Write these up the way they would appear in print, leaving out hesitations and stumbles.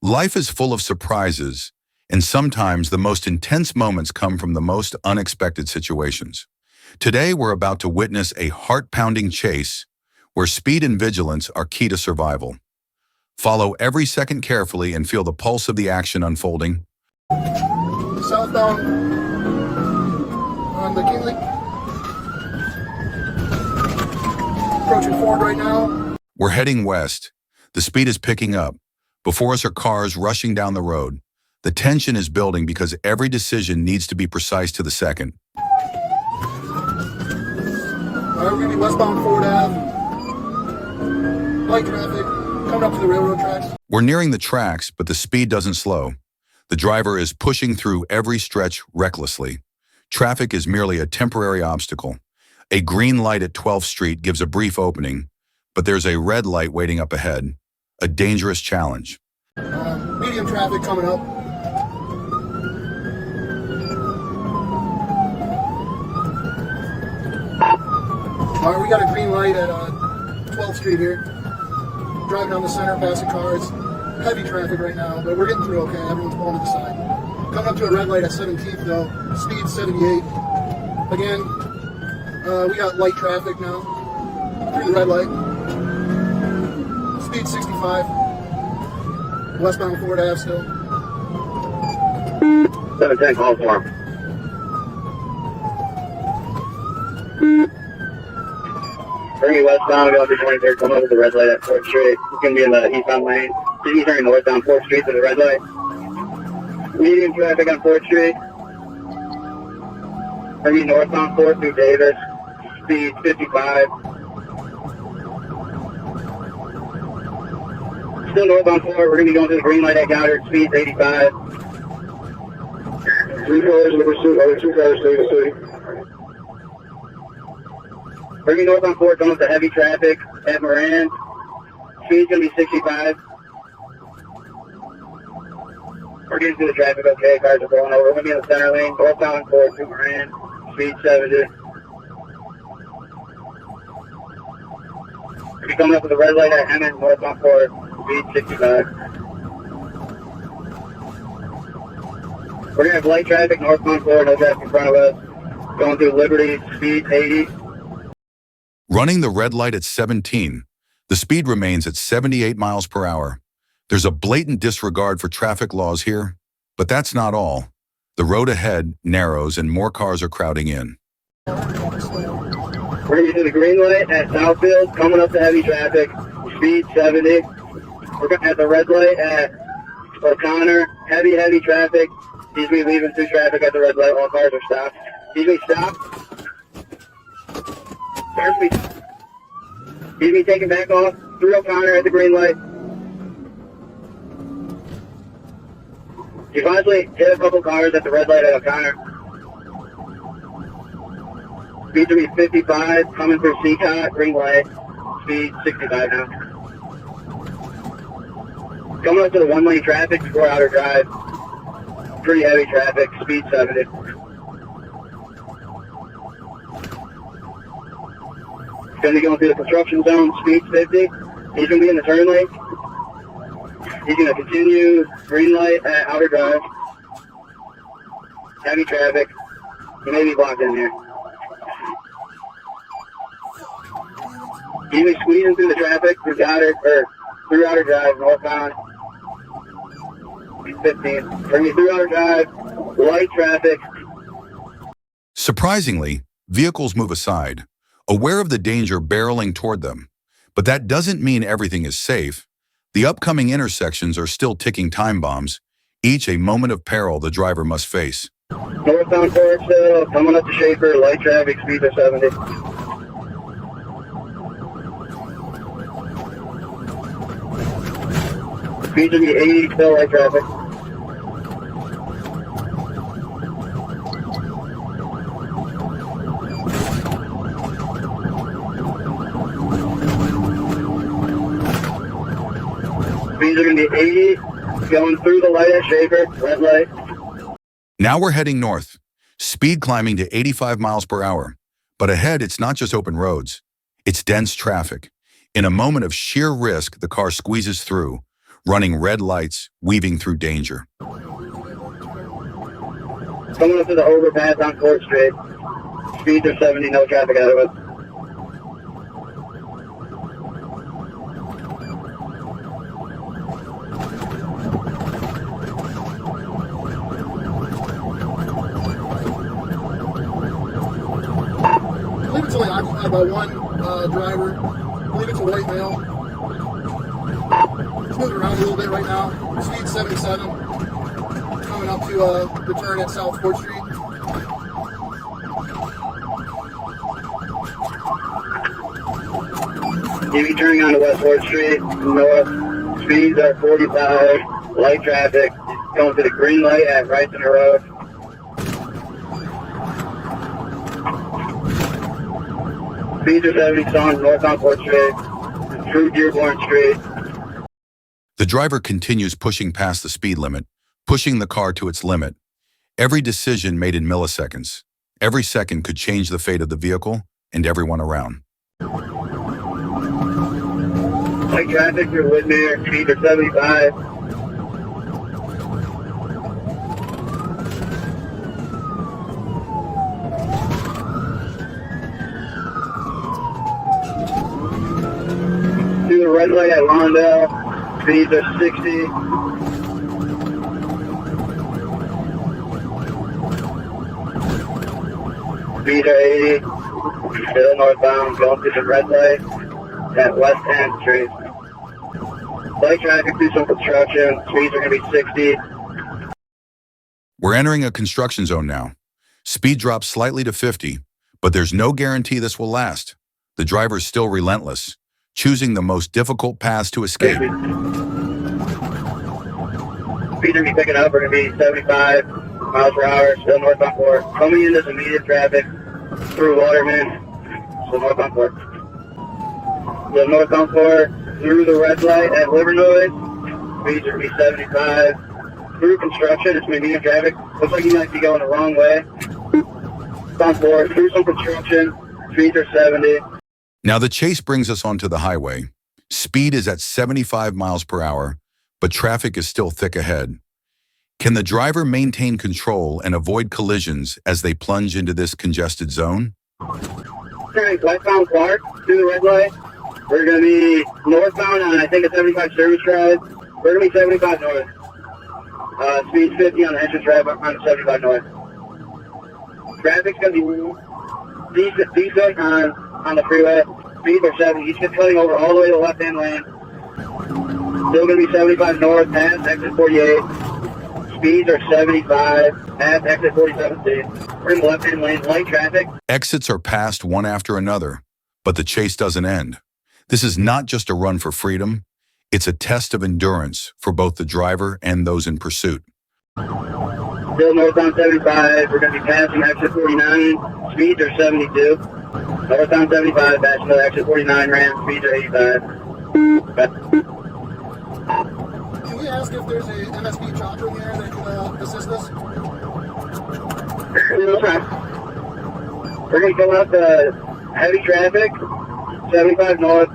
Life is full of surprises, and sometimes the most intense moments come from the most unexpected situations. Today, we're about to witness a heart-pounding chase where speed and vigilance are key to survival. Follow every second carefully and feel the pulse of the action unfolding. Southbound on the Kinley. Approaching Ford right now. We're heading west. The speed is picking up. Before us are cars rushing down the road. The tension is building because every decision needs to be precise to the second. We're going to be westbound Ford Ave. Light traffic coming up to the railroad tracks. We're nearing the tracks, but the speed doesn't slow. The driver is pushing through every stretch recklessly. Traffic is merely a temporary obstacle. A green light at 12th Street gives a brief opening, but there's a red light waiting up ahead. A dangerous challenge. Medium traffic coming up. All right, we got a green light at 12th Street here. Driving down the center, passing cars. Heavy traffic right now, but we're getting through okay. Everyone's pulling to the side. Coming up to a red light at 17th though. Speed 78. Again, we got light traffic now. Through the red light. Speed 65. Westbound Ford Ave still. 710, call for him. Bring me westbound, go up to 23rd, come over the red light at 4th Street. It's going to be in the eastbound lane. He's turning northbound 4th Street to the red light. Medium traffic on 4th Street. Bring me northbound 4th through Davis. Speed 55. Still northbound 4, we're going to be going to the green light at Goddard, speed 85. 3 cars in the pursuit, other 2 cars stay in the city. Bring me northbound 4, going up to heavy traffic at Moran. Speed's going to be 65. We're getting through the traffic okay, cars are pulling over. We're going to be in the center lane, northbound 4 to Moran, speed 70. We'll be coming up with the red light at Hammond, northbound 4. Speed 65. We're going to have light traffic, northbound 4, no traffic in front of us. Going through Liberty, speed 80. Running the red light at 17, the speed remains at 78 miles per hour. There's a blatant disregard for traffic laws here, but that's not all. The road ahead narrows and more cars are crowding in. We're going to do the green light at Southfield, coming up to heavy traffic, speed 70. We're going to have the red light at O'Connor, heavy traffic. He's going to be leaving through traffic at the red light. All cars are stopped. He's going to stop. Cars be. He's going to be taken back off through O'Connor at the green light. You finally hit a couple cars at the red light at O'Connor. Speed to be 55, coming through Seacott, green light. Speed 65 now. Coming up to the one-lane traffic before Outer Drive. Pretty heavy traffic, speed 70. Going to be going through the construction zone, speed 50. He's going to be in the turn lane. He's going to continue green light at Outer Drive. Heavy traffic. He may be blocked in here. He's going to be squeezing through the traffic through Goddard, or through Outer Drive, northbound. 15. Bring me through Outer Drive, light traffic. Surprisingly, vehicles move aside, aware of the danger barreling toward them. But that doesn't mean everything is safe. The upcoming intersections are still ticking time bombs, each a moment of peril the driver must face. Northbound Forest, coming up to Schaefer, light traffic, speed of 70. Speed to be 80, still light traffic. Speeds are going to be 80, going through the light at Schaefer, red light. Now we're heading north, speed climbing to 85 miles per hour. But ahead, it's not just open roads. It's dense traffic. In a moment of sheer risk, the car squeezes through, running red lights, weaving through danger. Coming up to the overpass on Court Street. Speeds are 70, no traffic out of us. I believe it's only occupied by one driver. I believe it's a white male. It's moving around a little bit right now. Speed 77. Coming up to the turn at South 4th Street. TV turning onto West 4th Street, north. Speeds are 45. Light traffic. Going to the green light at right center road. Speeds are 70 on north on 4th Street. Through Dearborn Street. The driver continues pushing past the speed limit, pushing the car to its limit. Every decision made in milliseconds. Every second could change the fate of the vehicle and everyone around. Light traffic through Woodmere. Speeds are 75. Through the red light at Lawndale. Speeds are 60. Speeds are 80. Still northbound, going through the red light at West End Street. Light traffic through some construction. Speeds are going to be 60. We're entering a construction zone now. Speed drops slightly to 50, but there's no guarantee this will last. The driver's still relentless, choosing the most difficult paths to escape. Speeds are going to be picking up. We're going to be 75 miles per hour. Still northbound 4. Coming in this immediate traffic through Waterman. Still northbound 4. Still northbound 4 through the red light at Livernois. Speeds are going to be 75. Through construction, it's going to be medium traffic. Looks like you might be going the wrong way. Northbound 4 through some construction. Speeds are 70. Now the chase brings us onto the highway. Speed is at 75 miles per hour, but traffic is still thick ahead. Can the driver maintain control and avoid collisions as they plunge into this congested zone? Turning westbound Clark through the red light. We're going to be northbound on, I think, a 75 Service Drive. We're going to be 75 north. Speed 50 on the entrance drive on 75 north. Traffic's going to be decent on the freeway. Speeds are 70. He's just cutting over all the way to the left-hand lane. Still going to be 75 north past exit 48. Speeds are 75 past exit 47C. We're in the left-hand lane. Light traffic. Exits are passed one after another, but the chase doesn't end. This is not just a run for freedom. It's a test of endurance for both the driver and those in pursuit. Still northbound 75. We're going to be passing exit 49. Speeds are 72. Northbound 75, passing to exit 49, Ram. Speeds are 85. Can we ask if there's a MSP chopper in here that can assist us? We're going to go out the heavy traffic, 75 north.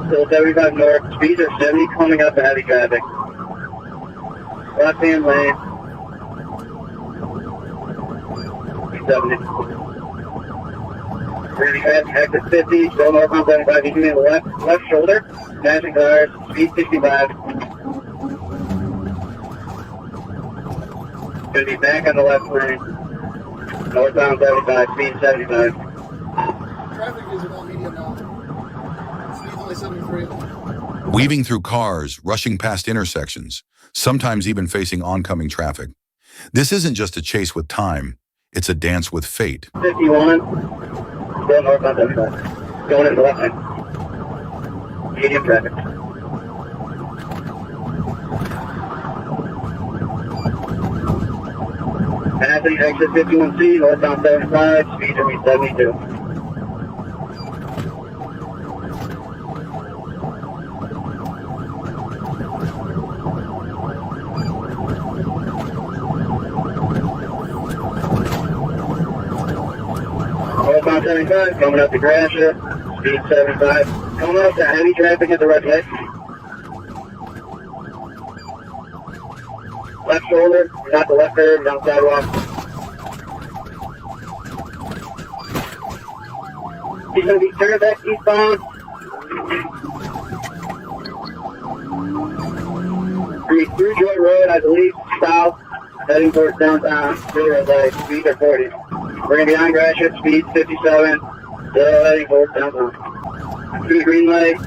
Still 75 north. Speeds are 70, coming up the heavy traffic. Left-hand lane. 70. We're going to be passing exit 50, still northbound 75. You can be in the left shoulder. Passing cars, speed 65. Going to be back on the left lane. Northbound 75, speed 75. Traffic is about medium now. Speed's only 73. Weaving through cars, rushing past intersections, sometimes even facing oncoming traffic. This isn't just a chase with time, it's a dance with fate. 51, still northbound 75. Going in the left lane. Medium traffic. Passing exit 51C, northbound 75, speed will be 72. 75, coming up to Gratiot, speed 75. Coming up to heavy traffic at the red light. Left shoulder, not the left curb, down sidewalk. He's going to be turning back eastbound. Through Joy Road, I believe, south, heading towards downtown, through red light, speed are 40. We're going to be on Gratiot, speed 57, still heading towards downtown. Through the green light,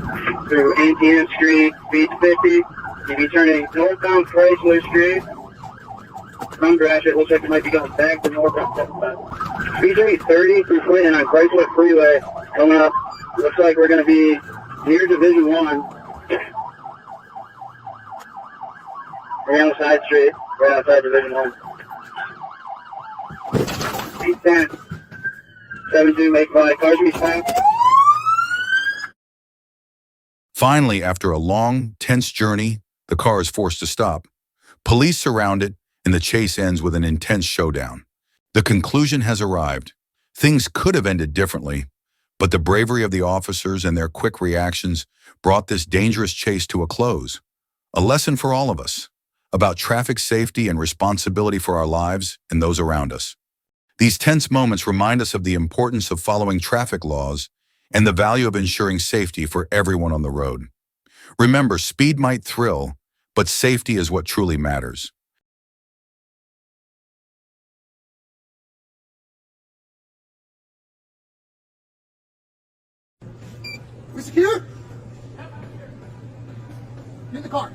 through ATM Street, speed 50. You'll be turning northbound Chrysler Street. From Gratiot, looks like it might be going back to northbound 75. Speed's going to be 30 through Clinton on Chrysler Freeway. Coming up, looks like we're going to be near Division 1. We're on the side street, right outside Division 1. Speed 10. 72, make 5. Cars be stopped. Finally, after a long, tense journey, the car is forced to stop. Police surround it, and the chase ends with an intense showdown. The conclusion has arrived. Things could have ended differently, but the bravery of the officers and their quick reactions brought this dangerous chase to a close. A lesson for all of us about traffic safety and responsibility for our lives and those around us. These tense moments remind us of the importance of following traffic laws and the value of ensuring safety for everyone on the road. Remember, speed might thrill, but safety is what truly matters. We secure? Get in the car.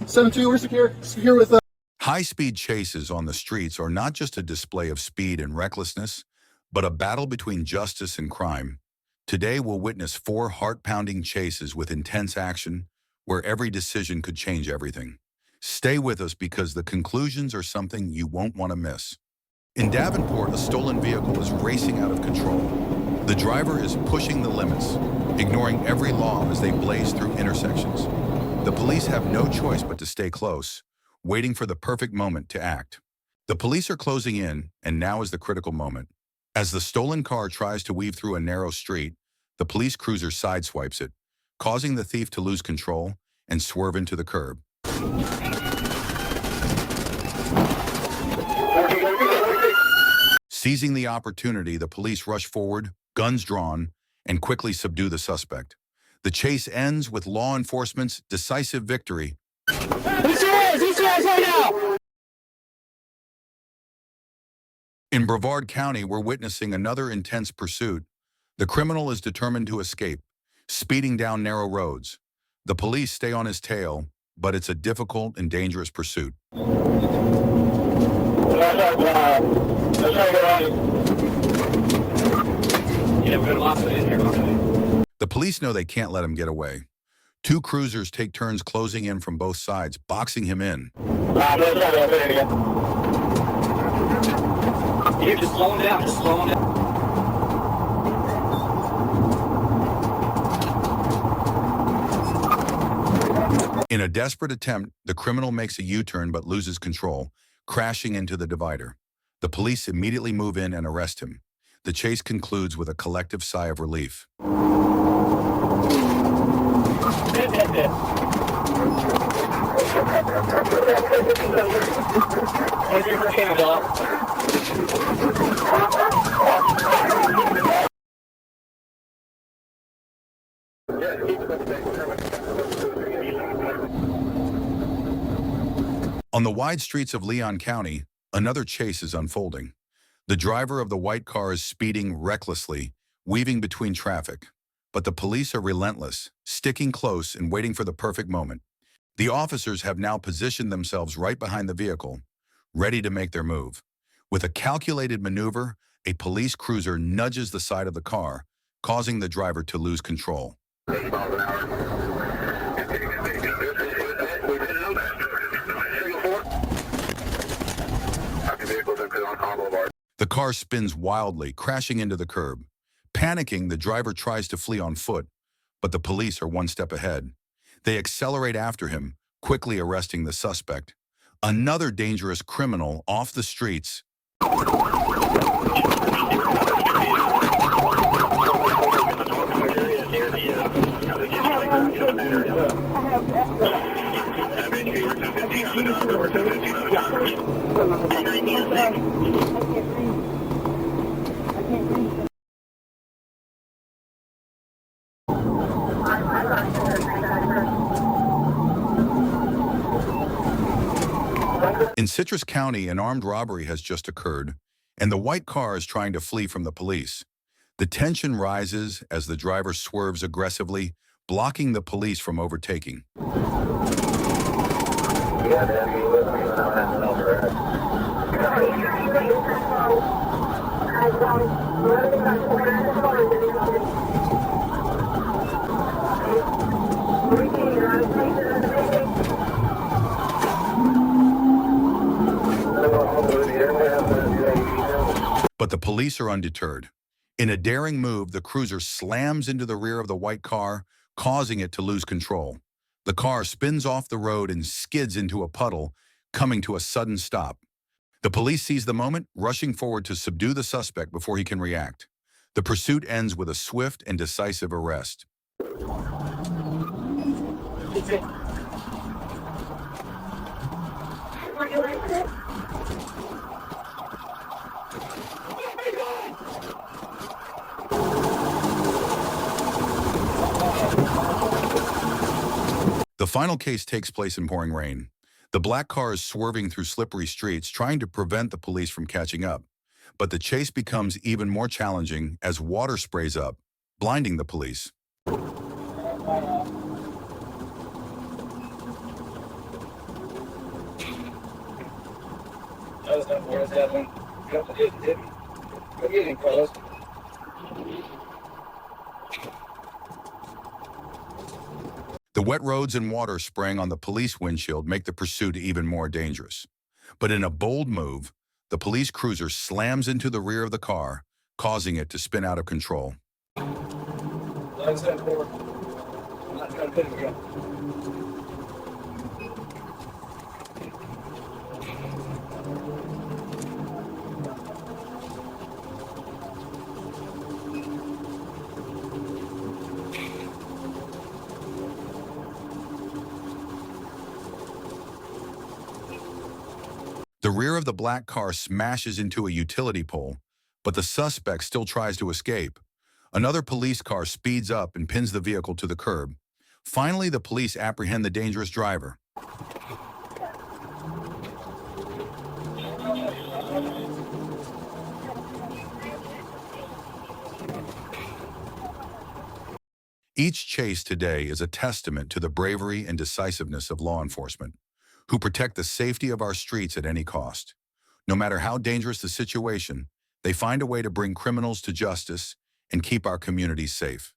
Seven-two, we're secure. Secure with High-speed chases on the streets are not just a display of speed and recklessness, but a battle between justice and crime. Today, we'll witness 4 heart-pounding chases with intense action, where every decision could change everything. Stay with us because the conclusions are something you won't want to miss. In Davenport, a stolen vehicle is racing out of control. The driver is pushing the limits, ignoring every law as they blaze through intersections. The police have no choice but to stay close, waiting for the perfect moment to act. The police are closing in, and now is the critical moment. As the stolen car tries to weave through a narrow street, the police cruiser sideswipes it, causing the thief to lose control and swerve into the curb. Seizing the opportunity, the police rush forward, guns drawn, and quickly subdue the suspect. The chase ends with law enforcement's decisive victory. In Brevard County, we're witnessing another intense pursuit. The criminal is determined to escape, speeding down narrow roads. The police stay on his tail, but it's a difficult and dangerous pursuit. The police know they can't let him get away. 2 cruisers take turns closing in from both sides, boxing him in. You're just slowing down, just slowing down. In a desperate attempt, the criminal makes a U-turn but loses control, crashing into the divider. The police immediately move in and arrest him. The chase concludes with a collective sigh of relief. On the wide streets of Leon County, another chase is unfolding. The driver of the white car is speeding recklessly, weaving between traffic. But the police are relentless, sticking close and waiting for the perfect moment. The officers have now positioned themselves right behind the vehicle, ready to make their move. With a calculated maneuver, a police cruiser nudges the side of the car, causing the driver to lose control. The car spins wildly, crashing into the curb. Panicking, the driver tries to flee on foot, but the police are one step ahead. They accelerate after him, quickly arresting the suspect, another dangerous criminal off the streets. In Citrus County, an armed robbery has just occurred, and the white car is trying to flee from the police. The tension rises as the driver swerves aggressively, blocking the police from overtaking. But the police are undeterred. In a daring move, the cruiser slams into the rear of the white car, causing it to lose control. The car spins off the road and skids into a puddle, coming to a sudden stop. The police seize the moment, rushing forward to subdue the suspect before he can react. The pursuit ends with a swift and decisive arrest. The final case takes place in pouring rain. The black car is swerving through slippery streets, trying to prevent the police from catching up. But the chase becomes even more challenging as water sprays up, blinding the police. The wet roads and water spraying on the police windshield make the pursuit even more dangerous. But in a bold move, the police cruiser slams into the rear of the car, causing it to spin out of control. The rear of the black car smashes into a utility pole, but the suspect still tries to escape. Another police car speeds up and pins the vehicle to the curb. Finally, the police apprehend the dangerous driver. Each chase today is a testament to the bravery and decisiveness of law enforcement, who protect the safety of our streets at any cost. No matter how dangerous the situation, they find a way to bring criminals to justice and keep our communities safe.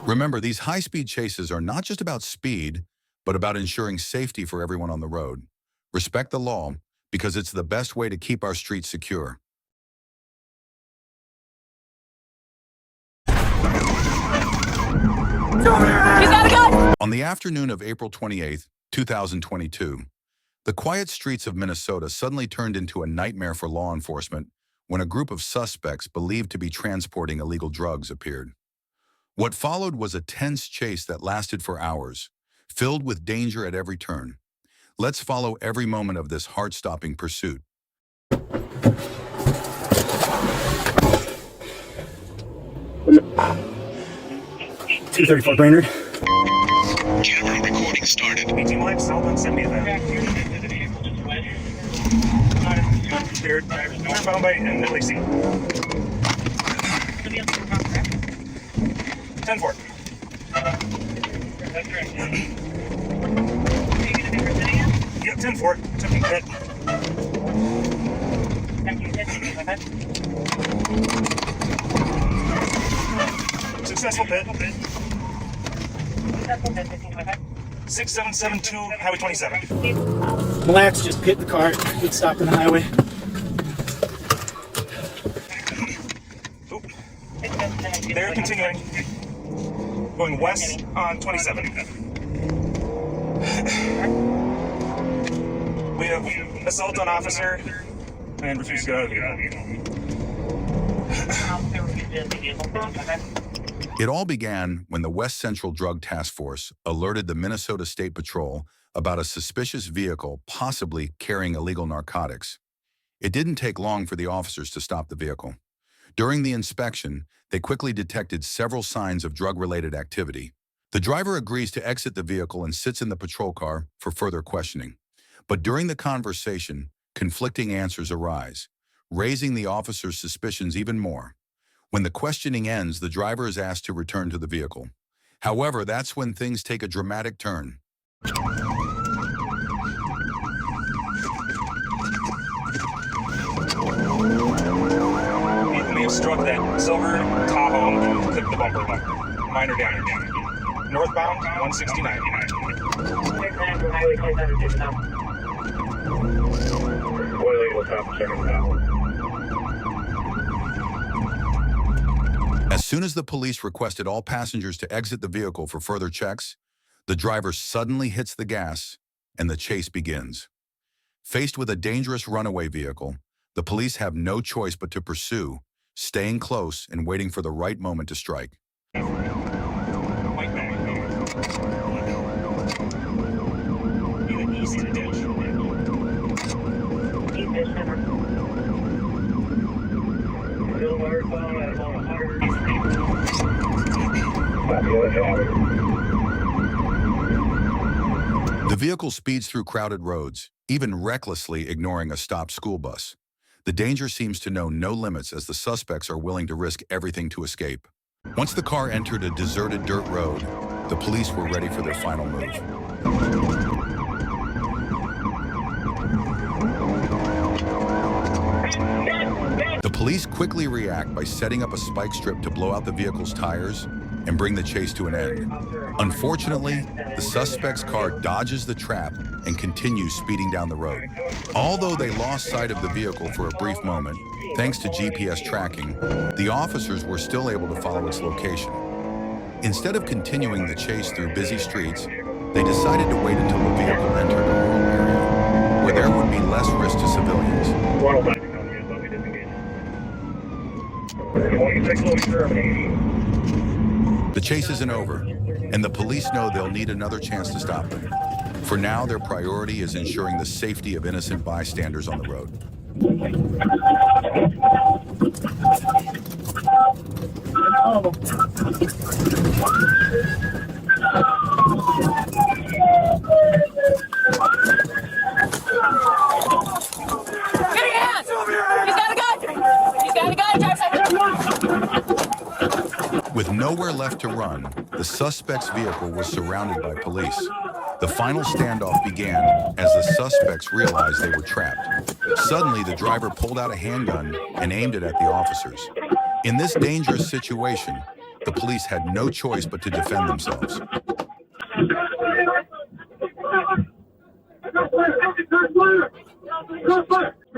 Remember, these high-speed chases are not just about speed, but about ensuring safety for everyone on the road. Respect the law, because it's the best way to keep our streets secure. On the afternoon of April 28, 2022, the quiet streets of Minnesota suddenly turned into a nightmare for law enforcement when a group of suspects believed to be transporting illegal drugs appeared. What followed was a tense chase that lasted for hours, filled with danger at every turn. Let's follow every moment of this heart-stopping pursuit. 234 Brainerd. Camera recording started. 18 lights, Sullivan, send me that. Cleared. Found by and Lily C. 10-4. Yep, 10-4. Took me hit. Successful hit. 6772, Highway 27. Blacks just hit the car, get stopped on the highway. They're continuing. Going west on 27. We have assault on officer and refuse to get out of the vehicle. It all began when the West Central Drug Task Force alerted the Minnesota State Patrol about a suspicious vehicle possibly carrying illegal narcotics. It didn't take long for the officers to stop the vehicle. During the inspection, they quickly detected several signs of drug-related activity. The driver agrees to exit the vehicle and sits in the patrol car for further questioning. But during the conversation, conflicting answers arise, raising the officers' suspicions even more. When the questioning ends, the driver is asked to return to the vehicle. However, that's when things take a dramatic turn. He may have struck that silver Tahoe and clipped the bumper. Minor damage. Northbound, 169. As soon as the police requested all passengers to exit the vehicle for further checks, the driver suddenly hits the gas and the chase begins. Faced with a dangerous runaway vehicle, the police have no choice but to pursue, staying close and waiting for the right moment to strike. White bag. Either east to ditch. The vehicle speeds through crowded roads, even recklessly ignoring a stopped school bus. The danger seems to know no limits as the suspects are willing to risk everything to escape. Once the car entered a deserted dirt road, the police were ready for their final move. The police quickly react by setting up a spike strip to blow out the vehicle's tires and bring the chase to an end. Unfortunately, the suspect's car dodges the trap and continues speeding down the road. Although they lost sight of the vehicle for a brief moment, thanks to GPS tracking, the officers were still able to follow its location. Instead of continuing the chase through busy streets, they decided to wait until the vehicle entered a rural area, where there would be less risk to civilians. The chase isn't over, and the police know they'll need another chance to stop them. For now, their priority is ensuring the safety of innocent bystanders on the road. Give me your hands! He's got a gun! He's got a gun! With nowhere left to run, the suspect's vehicle was surrounded by police. The final standoff began as the suspects realized they were trapped. Suddenly, the driver pulled out a handgun and aimed it at the officers. In this dangerous situation, the police had no choice but to defend themselves.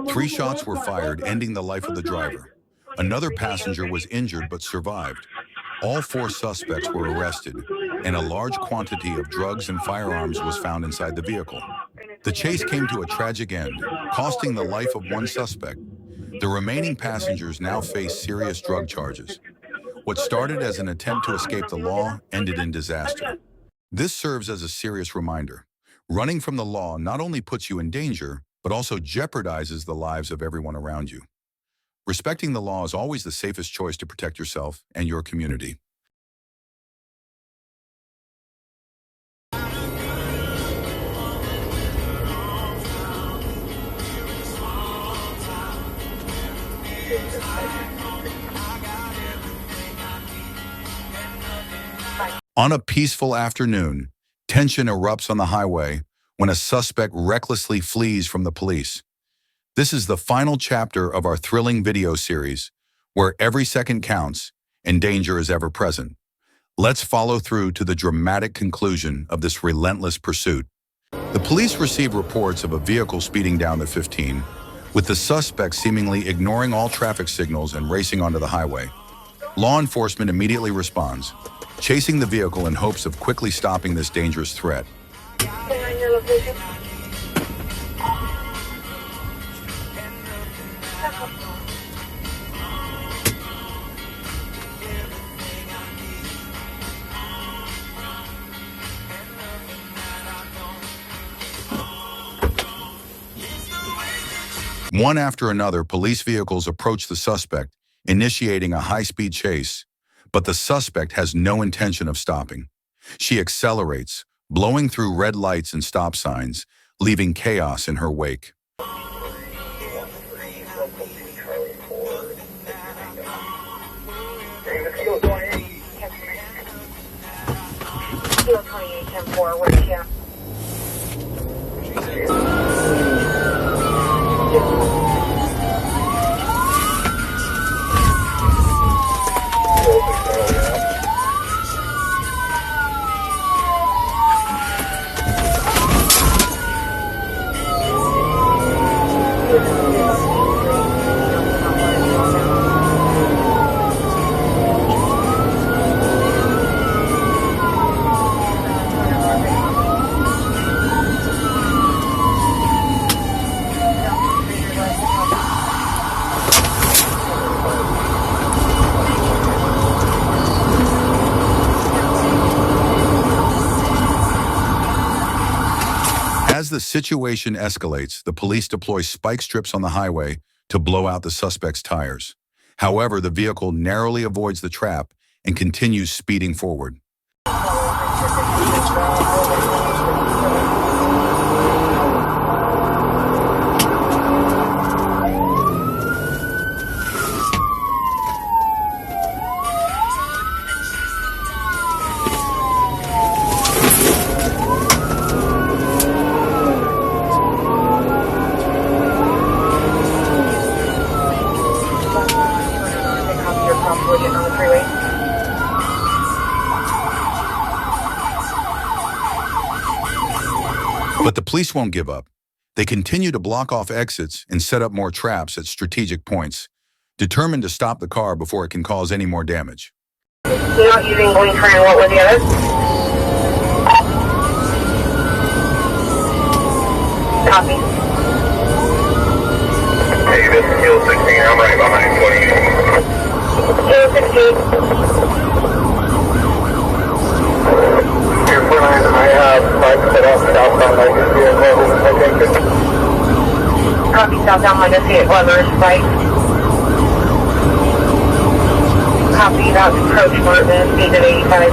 Three shots were fired, ending the life of the driver. Another passenger was injured but survived. All four suspects were arrested, and a large quantity of drugs and firearms was found inside the vehicle. The chase came to a tragic end, costing the life of one suspect. The remaining passengers now face serious drug charges. What started as an attempt to escape the law ended in disaster. This serves as a serious reminder. Running from the law not only puts you in danger, but also jeopardizes the lives of everyone around you. Respecting the law is always the safest choice to protect yourself and your community. On a peaceful afternoon, tension erupts on the highway when a suspect recklessly flees from the police. This is the final chapter of our thrilling video series, where every second counts and danger is ever present. Let's follow through to the dramatic conclusion of this relentless pursuit. The police received reports of a vehicle speeding down the 15, with the suspect seemingly ignoring all traffic signals and racing onto the highway. Law enforcement immediately responds, chasing the vehicle in hopes of quickly stopping this dangerous threat. Your location. One after another, police vehicles approach the suspect, initiating a high-speed chase, but the suspect has no intention of stopping. She accelerates, blowing through red lights and stop signs, leaving chaos in her wake. Kilo 28, 10-4, where's she at? As the situation escalates, the police deploy spike strips on the highway to blow out the suspect's tires. However, the vehicle narrowly avoids the trap and continues speeding forward. But the police won't give up. They continue to block off exits and set up more traps at strategic points, determined to stop the car before it can cause any more damage. You're not using going train, what were the others? Copy. Hey, this is Kilo 16, I'm right behind 20. Kilo 16. I have spikes set up southbound Legacy and location. Copy, southbound Legacy at Weber, spike. Copy, that's approach Martin, speed at 85.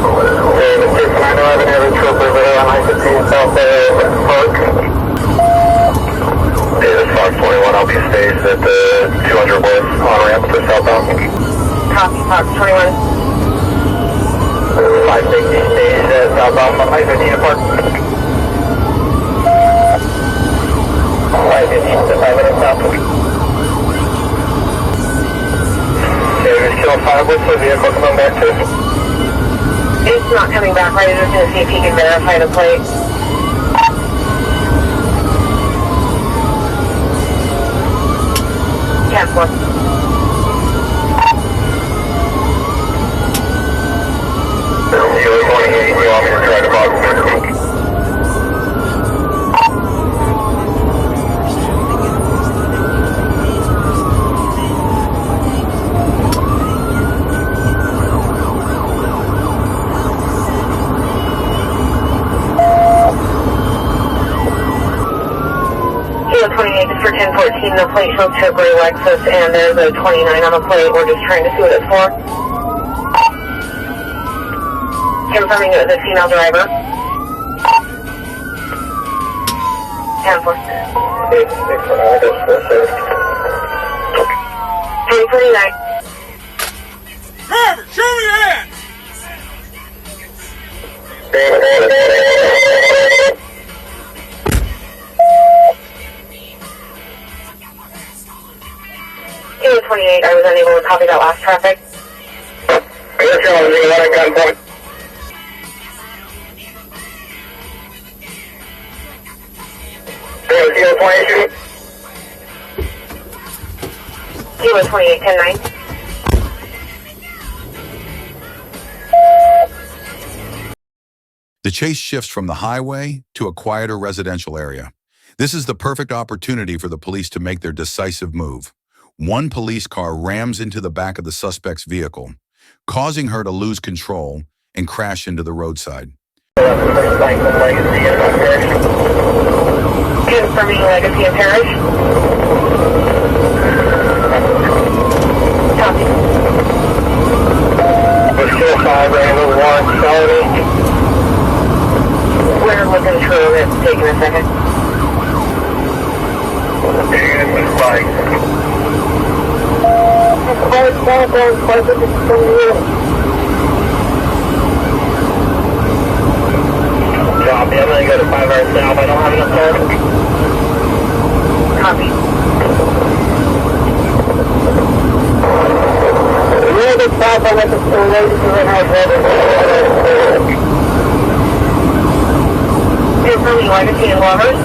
Okay, the 6911 have a trooper there on I-15 South Park. Hey, this is Fox 21, I'll be staged at the 200 west on-ramp to southbound. Copy, Fox 21. 560 stage at southbound from I-15 Park. 515 to 5 minutes south. Okay, there's Kilo 5, what's the vehicle coming back to? It's not coming back, right? I'm just going to see if he can verify the plate. Cancel. Kilo 28, you want me to try to box? Kilo 28 is for 1014. The plate shows February Lexus, and there's a 29 on the plate. We're just trying to see what it's for. Confirming it was a female driver. 10-4. 1029. Driver, show me your hands! Kilo 28, I was unable to copy that last traffic. Kilo 28 shooting. Kilo 28, 10-9. The chase shifts from the highway to a quieter residential area. This is the perfect opportunity for the police to make their decisive move. One police car rams into the back of the suspect's vehicle, causing her to lose control and crash into the roadside. Confirming Legacy and Parish. Copy. Still 5, Randall 1, solid 8. We're looking through it. Taking a second. Copy, I'm gonna go to 5 hours south. I don't have enough time. Copy. We're the south, I'm at the school, Confirming Legacy and Lovers.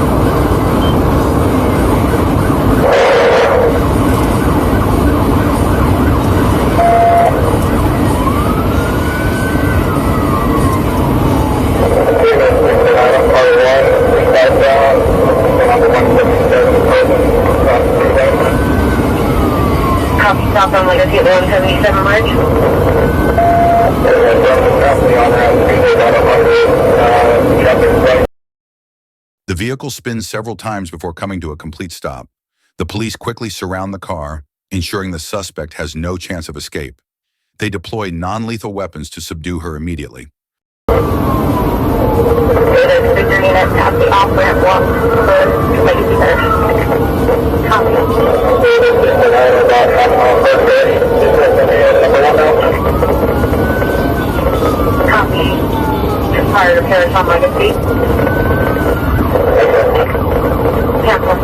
Copy, stop on Legacy at 177 March. The vehicle spins several times before coming to a complete stop. The police quickly surround the car, ensuring the suspect has no chance of escape. They deploy non-lethal weapons to subdue her immediately. Copy. Fire repairs on Legacy. Cancel.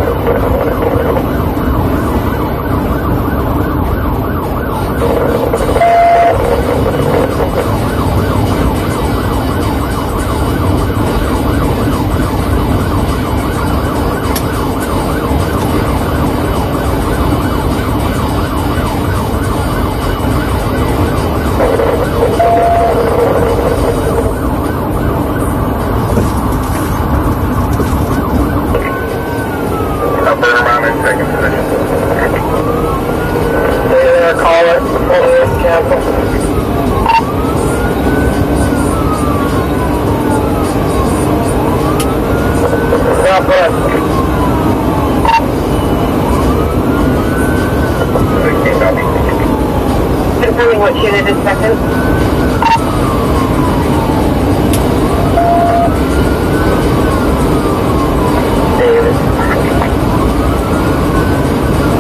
Confirming what unit is second.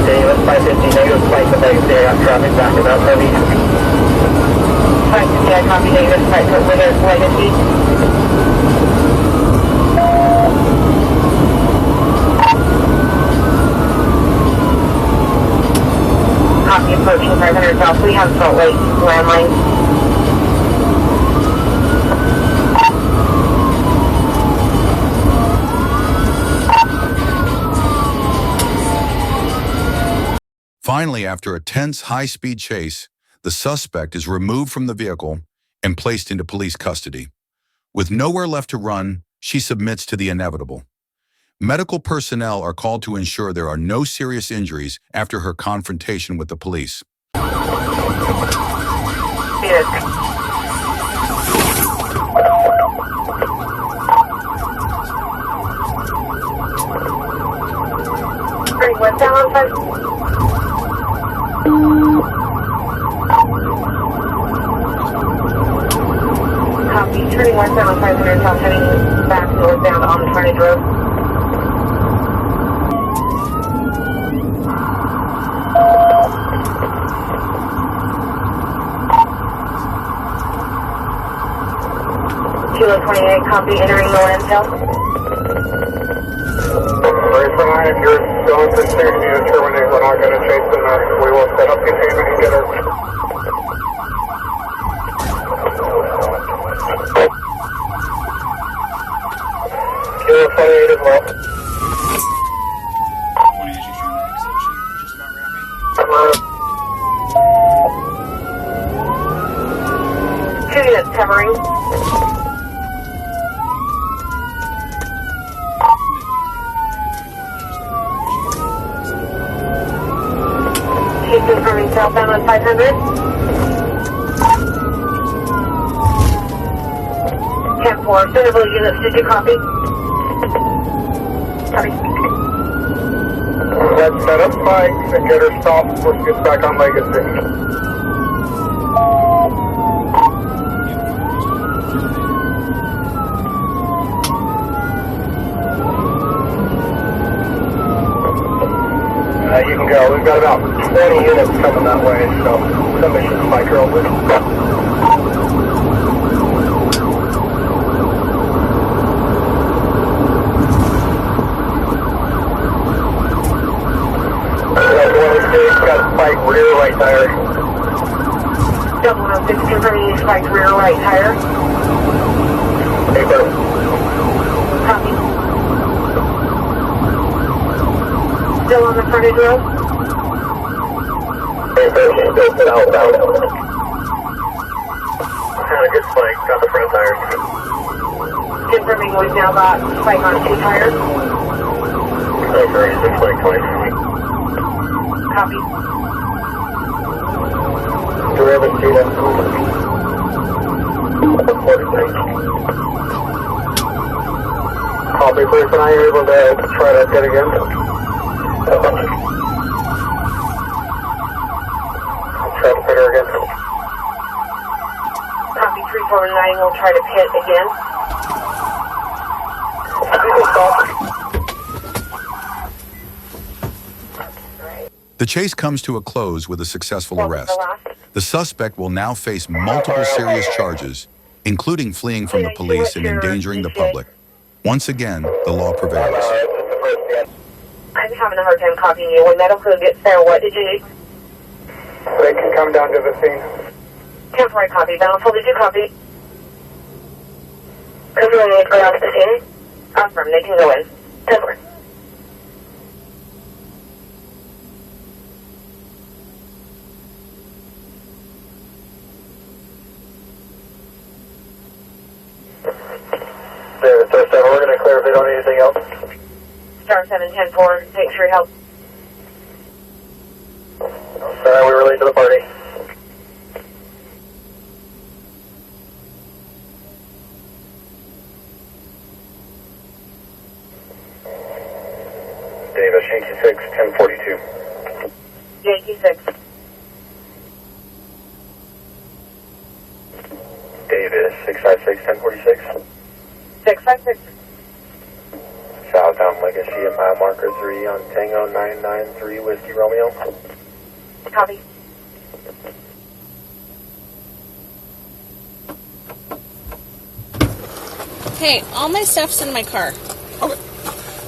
Davis 550, negative spike the base there. I'm traffic back about heavy. 550, I copy Davis, right foot with Legacy. Copy approaching 500 south. We have Salt Lake landline. Finally, after a tense, high-speed chase, the suspect is removed from the vehicle and placed into police custody. With nowhere left to run, she submits to the inevitable. Medical personnel are called to ensure there are no serious injuries after her confrontation with the police. What's that on first? Copy, turning westbound on 500 south, heading back northbound on the frontage road. Kilo 28, copy, entering the landfill. If you're going to station, you terminate. We're not going to chase them there. We will set up containment and get her. Kilo 28 as well. Two units covering. She's confirming southbound on 500. 10-4, suitable units, did you copy? Copy. Let's set up spikes and get her stopped before she gets back on Legacy. You can go. We've got about 20 units coming that way, so somebody should spike her over. Got a spike rear right tire. 106 confirming you spiked rear right tire. Paper. Copy. Still on the frontage road? Paper. Still outbound. Had a good spike. Got the front tires. Confirming we've now got spike on 2 tires. Paper. He's been spiked twice. Copy. Driven Tina. Copy, Bruce and I are able to try that again. I'll try to pit her again. Copy 349, we'll try to pit again. The chase comes to a close with a successful Welcome to arrest. last. The suspect will now face multiple serious charges, including fleeing from the police and endangering the public. Once again, the law prevails. I'm having a hard time copying you. When medical gets there, what did you need? They can come down to the scene. Temporary copy. Bountiful, did you copy? Confirm they go down to the scene. Affirm, they can go in. Temporary. We're going to clear if they don't need anything else. Star 7104, thanks for your help. We're late to the party. Davis, Yankee 6, 1042. Yankee 6. Davis, 656, 1046. 656. Southbound Legacy at mile marker 3 on Tango 993 Whiskey Romeo. Copy. Hey, all my stuff's in my car. Okay.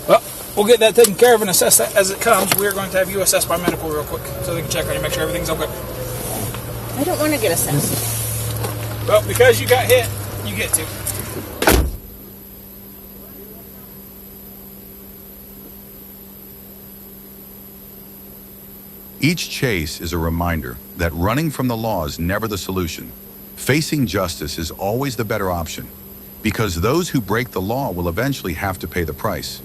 Well, we'll get that taken care of and assess that as it comes. We're going to have you assessed by medical real quick so they can check on you, make sure everything's okay. I don't want to get assessed. Well, because you got hit, you get to. Each chase is a reminder that running from the law is never the solution. Facing justice is always the better option, because those who break the law will eventually have to pay the price.